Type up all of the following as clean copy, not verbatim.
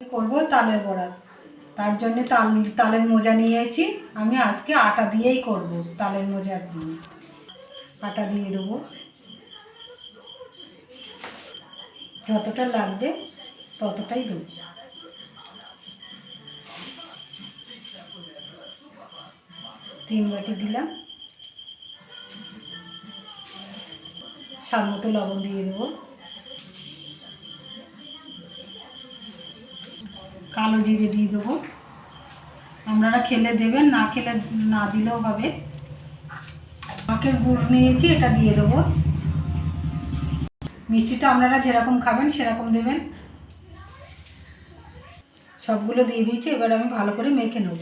করব তালের বড়া। তার জন্য তালের মোজা নিয়েছি। আমি আজকে আটা দিয়েই করব, তালের মোজা দিয়ে আটা দিয়ে দেবো। যতটা লাগবে ততটাই দেবো। তিন বাটি দিলাম। স্বাদ মতো লবণ দিয়ে দেবো। কালো জিরে দিয়ে দেবো। আপনারা খেলে দেবেন, না খেলে না দিলেও হবে। আখের গুড় নিয়েছি, এটা দিয়ে দেবো। মিষ্টিটা আপনারা যেরকম খাবেন সেরকম দেবেন। সবগুলো দিয়ে দিয়েছি। এবার আমি ভালো করে মেখে নেব।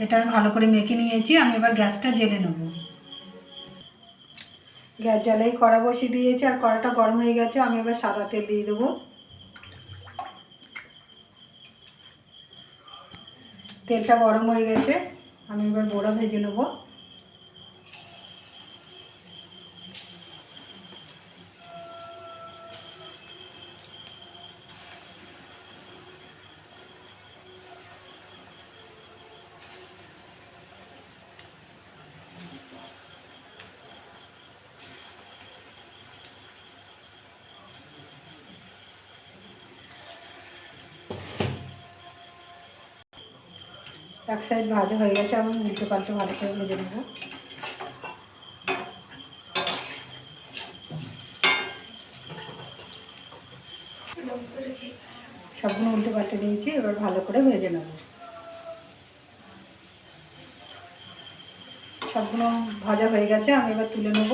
এটা আমি ভালো করে মেখে নিয়েছি। আমি এবার গ্যাসটা জ্বেলে নেব। গ্যাস জ্বালাই কড়া বসিয়ে দিয়েছি, আর কড়াটা গরম হয়ে গেছে। আমি এবার সাদা তেল দিয়ে দেবো। তেলটা গরম হয়ে গেছে। আমি এবার বড়া ভেজে নেব। এক সাইড ভাজা হয়ে গেছে। আমি উল্টো পাল্টে ভালো করে ভেজে নেব। সবগুলো উল্টো পাল্টে দিয়েছি। এবার ভালো করে ভেজে নেব। সবগুলো ভাজা হয়ে গেছে। আমি এবার তুলে নেব।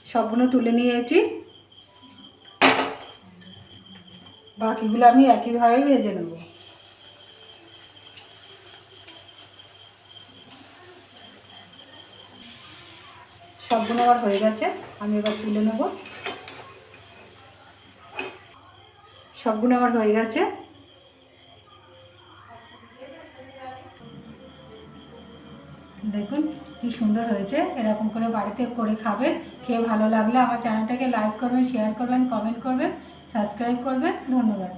সবগুলো তুলে নিয়েছি। বাকিগুলো আমি একইভাবে ভেজে নেব। সবগুলো আবার হয়ে গেছে। আমি এবার তুলে নেব। সবগুলো আমার হয়ে গেছে। দেখুন কি সুন্দর হয়েছে। এরকম করে বাড়িতে করে খাবেন। খেয়ে ভালো লাগলে আমার চ্যানেলটাকে লাইক করবেন, শেয়ার করবেন, কমেন্ট করবেন, সাবস্ক্রাইব করবেন। ধন্যবাদ।